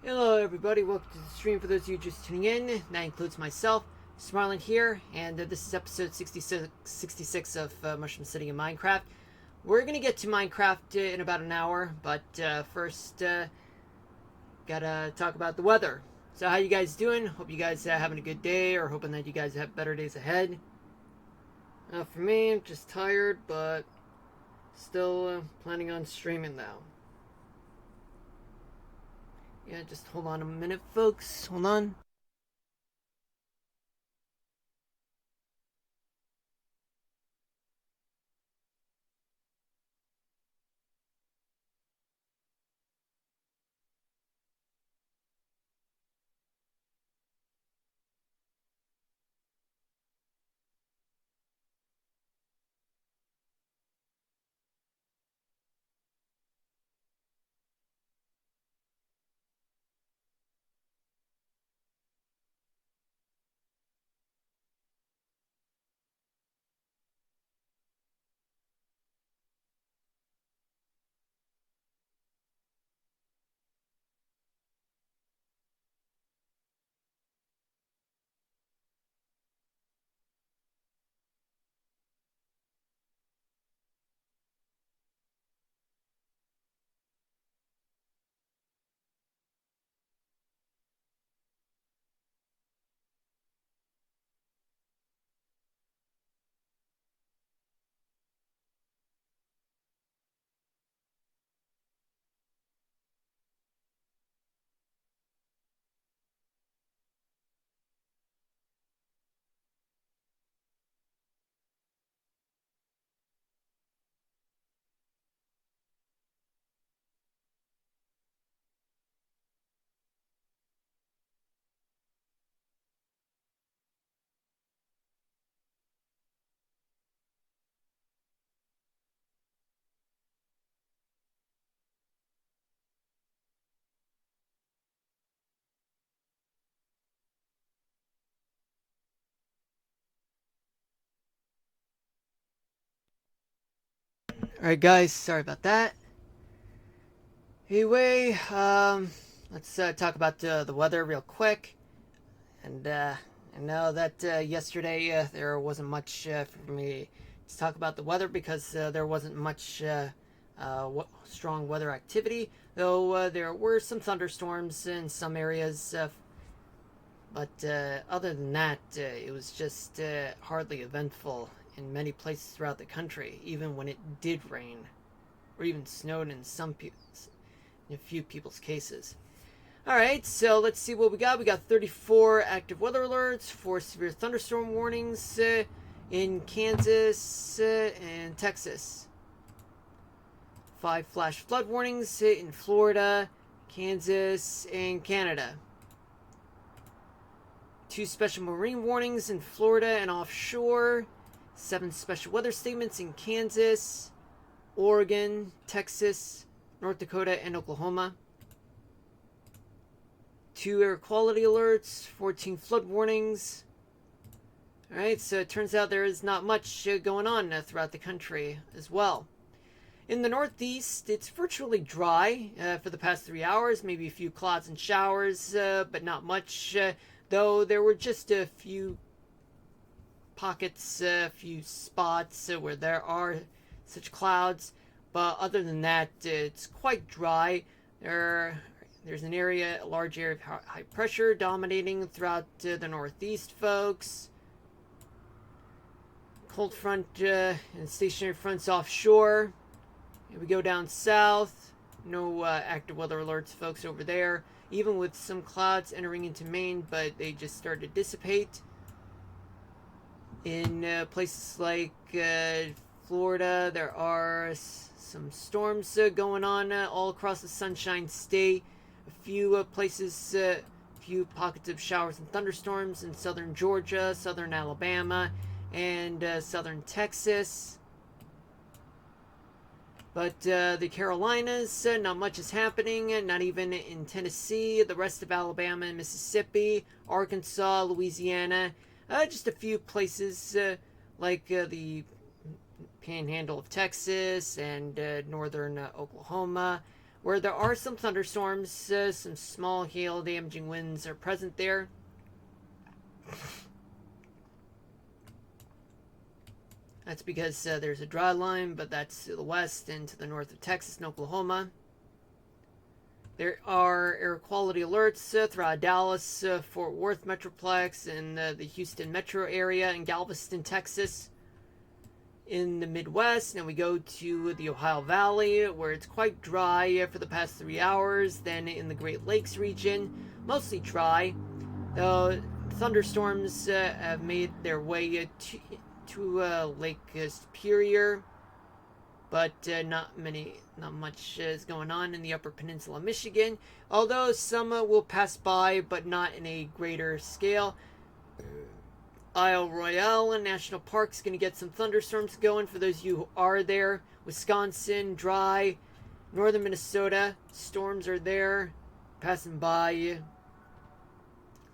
Hello everybody, welcome to the stream. For those of you just tuning in, that includes myself, Smarland here, and this is episode 66 of Mushroom City in Minecraft. We're going to get to Minecraft in about an hour, but first, gotta talk about the weather. So how you guys doing? Hope you guys having a good day, or hoping that you guys have better days ahead. For me, I'm just tired, but still planning on streaming now. Yeah, just hold on a minute, folks. Hold on. Alright guys, sorry about that. Anyway, let's talk about the weather real quick. And I know that yesterday there wasn't much for me to talk about the weather because there wasn't much strong weather activity, though there were some thunderstorms in some areas. But other than that, it was just hardly eventful in many places throughout the country, even when it did rain, or even snowed in in a few people's cases. Alright, so let's see what we got. We got 34 active weather alerts, 4 severe thunderstorm warnings in Kansas and Texas, 5 flash flood warnings in Florida, Kansas, and Canada, 2 special marine warnings in Florida and offshore, 7 special weather statements in Kansas, Oregon, Texas, North Dakota, and Oklahoma, 2 air quality alerts, 14 flood warnings. Alright, so it turns out there is not much going on throughout the country as well. In the Northeast, it's virtually dry for the past 3 hours, maybe a few clouds and showers, but not much, though there were just a few pockets, a few spots where there are such clouds, but other than that, it's quite dry. There's an area, a large area of high pressure dominating throughout the Northeast, folks. Cold front and stationary fronts offshore. Here we go down south. No active weather alerts, folks, over there. Even with some clouds entering into Maine, but they just started to dissipate. In places like Florida, there are some storms going on all across the Sunshine State. A few places, few pockets of showers and thunderstorms in southern Georgia, southern Alabama, and southern Texas. But the Carolinas, not much is happening, not even in Tennessee, the rest of Alabama and Mississippi, Arkansas, Louisiana, just a few places like the panhandle of Texas and northern Oklahoma, where there are some thunderstorms, some small hail damaging winds are present there. That's because there's a dry line, but that's to the west and to the north of Texas and Oklahoma. There are air quality alerts throughout Dallas, Fort Worth Metroplex, and the Houston metro area, and Galveston, Texas. In the Midwest, and we go to the Ohio Valley, where it's quite dry for the past 3 hours. Then in the Great Lakes region, mostly dry. Thunderstorms have made their way to Lake Superior, but not much is going on in the Upper Peninsula of Michigan. Although some will pass by, but not in a greater scale. Isle Royale National Park is going to get some thunderstorms going for those of you who are there. Wisconsin, dry. Northern Minnesota, storms are there, passing by.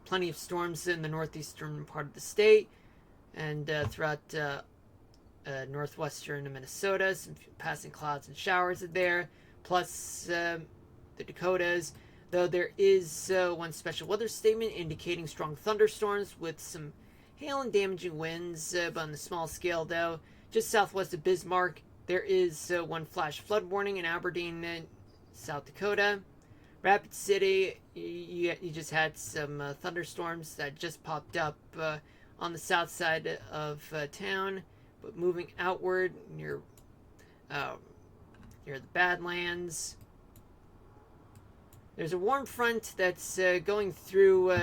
Plenty of storms in the northeastern part of the state and throughout northwestern Minnesota. Some passing clouds and showers are there, plus the Dakotas. Though there is one special weather statement indicating strong thunderstorms with some hail and damaging winds, but on the small scale, though. Just southwest of Bismarck, there is one flash flood warning in Aberdeen, South Dakota. Rapid City, you just had some thunderstorms that just popped up on the south side of town, but moving outward near the Badlands. There's a warm front that's going through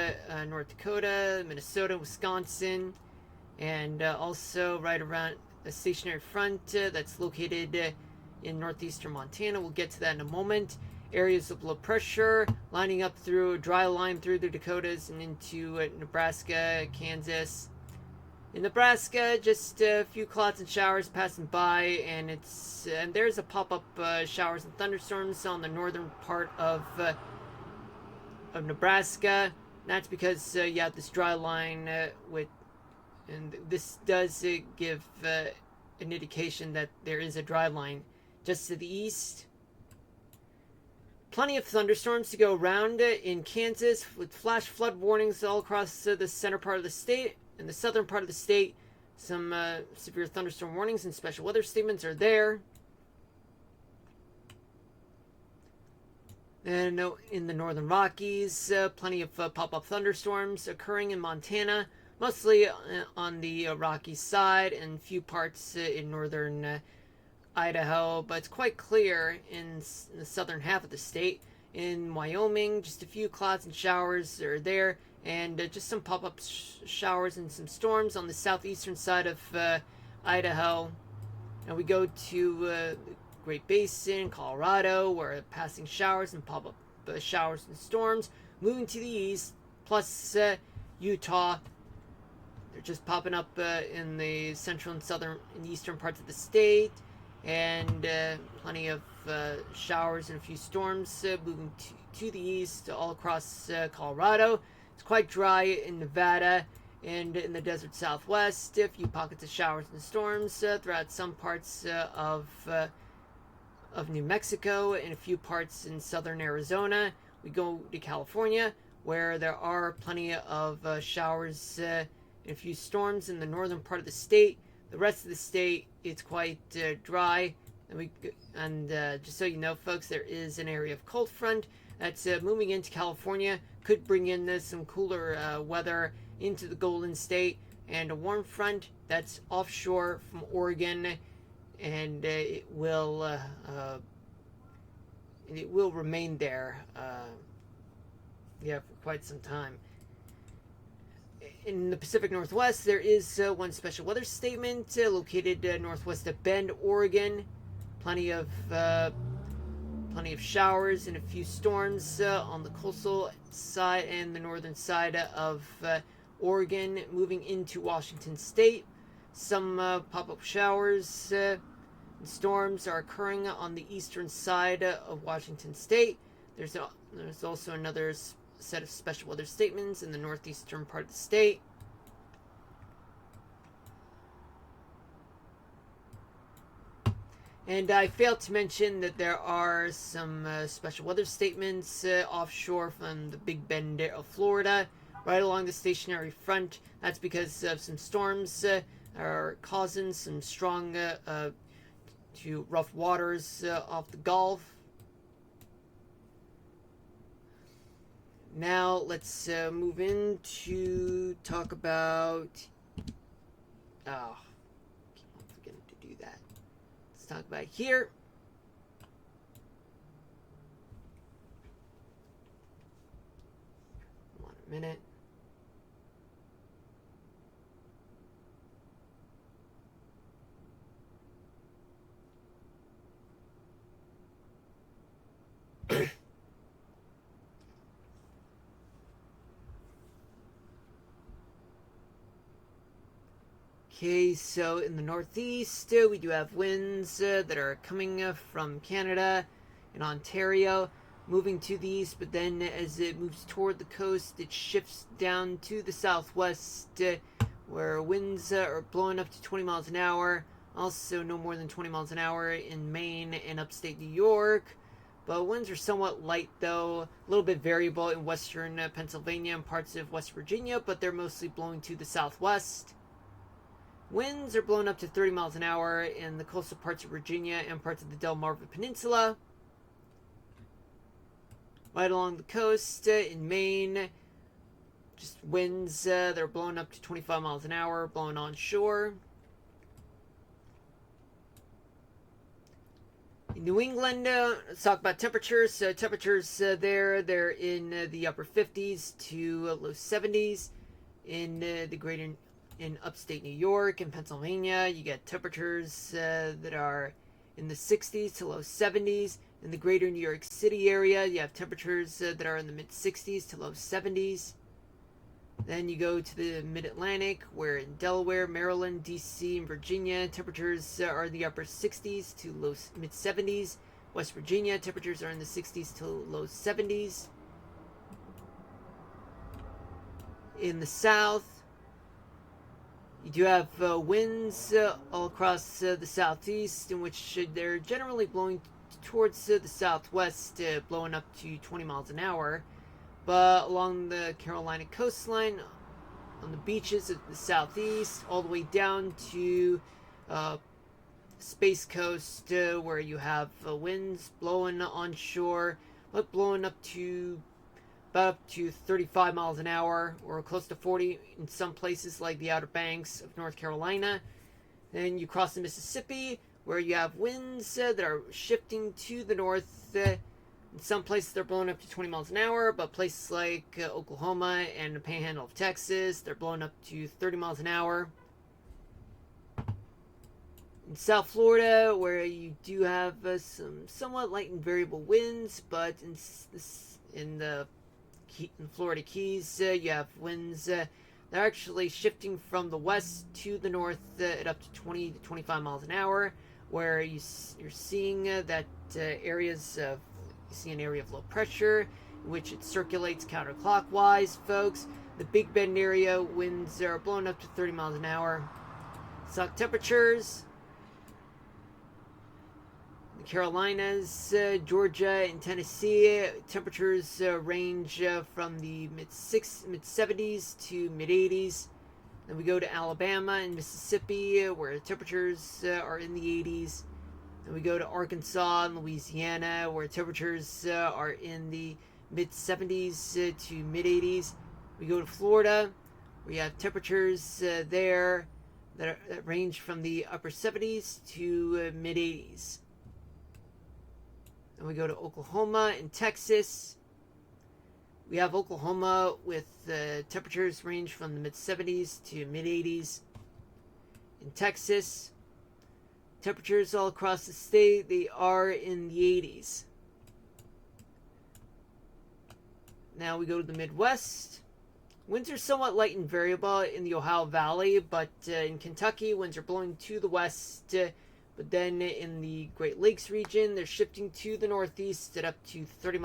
North Dakota, Minnesota, Wisconsin, and also right around a stationary front that's located in northeastern Montana. We'll get to that in a moment. Areas of low pressure lining up through a dry line through the Dakotas and into Nebraska, Kansas. In Nebraska, just a few clouds and showers passing by, and there's a pop-up showers and thunderstorms on the northern part of Nebraska. That's because you have this dry line and this does give an indication that there is a dry line just to the east. Plenty of thunderstorms to go around in Kansas with flash flood warnings all across the center part of the state. In the southern part of the state, some severe thunderstorm warnings and special weather statements are there. And in the northern Rockies, plenty of pop-up thunderstorms occurring in Montana, mostly on the Rocky side and few parts in northern Idaho, but it's quite clear in the southern half of the state. In Wyoming, just a few clouds and showers are there, and just some pop-up showers and some storms on the southeastern side of Idaho. And we go to Great Basin, Colorado, where passing showers and pop-up showers and storms. Moving to the east, plus Utah. They're just popping up in the central and southern and eastern parts of the state. And plenty of showers and a few storms moving to the east all across Colorado. It's quite dry in Nevada and in the desert southwest. A few pockets of showers and storms throughout some parts of New Mexico and a few parts in southern Arizona. We go to California, where there are plenty of showers and a few storms in the northern part of the state. The rest of the state, it's quite dry. And just so you know, folks, there is an area of cold front that's moving into California. Could bring in some cooler weather into the Golden State, and a warm front that's offshore from Oregon, and it will remain there for quite some time. In the Pacific Northwest, there is one special weather statement located northwest of Bend, Oregon. Plenty of showers and a few storms on the coastal side and the northern side of Oregon. Moving into Washington State, some pop-up showers and storms are occurring on the eastern side of Washington State. There's also another set of special weather statements in the northeastern part of the state. And I failed to mention that there are some special weather statements offshore from the Big Bend of Florida, right along the stationary front. That's because of some storms are causing some strong to rough waters off the Gulf. Now let's move in to talk about. Oh, keep on forgetting to do that. Let's talk about here. Hold on a minute. Okay, so in the northeast, we do have winds that are coming from Canada and Ontario, moving to the east, but then as it moves toward the coast, it shifts down to the southwest, where winds are blowing up to 20 miles an hour, also no more than 20 miles an hour in Maine and upstate New York. But winds are somewhat light, though, a little bit variable in western Pennsylvania and parts of West Virginia, but they're mostly blowing to the southwest. Winds are blowing up to 30 miles an hour in the coastal parts of Virginia and parts of the Delmarva Peninsula. Right along the coast in Maine, just winds that are blowing up to 25 miles an hour, blowing onshore. In New England, let's talk about temperatures. Temperatures there, they're in the upper 50s to low 70s. In the greater in upstate New York and Pennsylvania, you get temperatures that are in the 60s to low 70s. In the greater New York City area, you have temperatures that are in the mid 60s to low 70s. Then you go to the mid-Atlantic, where in Delaware, Maryland, D.C., and Virginia, temperatures are in the upper 60s to low mid 70s. West Virginia, temperatures are in the 60s to low 70s. In the south, you do have winds all across the southeast, in which they're generally blowing towards the southwest, blowing up to 20 miles an hour. But along the Carolina coastline, on the beaches of the southeast, all the way down to Space Coast, where you have winds blowing onshore, but blowing up to about up to 35 miles an hour, or close to 40 in some places like the Outer Banks of North Carolina. Then you cross the Mississippi, where you have winds that are shifting to the north. In some places they're blowing up to 20 miles an hour, but places like Oklahoma and the Panhandle of Texas, they're blowing up to 30 miles an hour. In South Florida, where you do have some somewhat light and variable winds, but in the Florida Keys, you have winds they're actually shifting from the west to the north at up to 20 to 25 miles an hour, where you're seeing that areas of you see an area of low pressure in which it circulates counterclockwise, folks. The Big Bend area, winds are blowing up to 30 miles an hour. Suck temperatures. The Carolinas, Georgia, and Tennessee, temperatures range from the mid 70s to mid 80s. Then we go to Alabama and Mississippi, where temperatures are in the 80s. Then we go to Arkansas and Louisiana, where temperatures are in the mid 70s to mid 80s. We go to Florida, where you have temperatures there that range from the upper 70s to mid 80s. Then we go to Oklahoma and Texas. We have Oklahoma with temperatures range from the mid 70s to mid 80s. In Texas, temperatures all across the state, they are in the 80s. Now we go to the Midwest. Winds are somewhat light and variable in the Ohio Valley, but in Kentucky, winds are blowing to the west. But then in the Great Lakes region, they're shifting to the northeast at up to 30 miles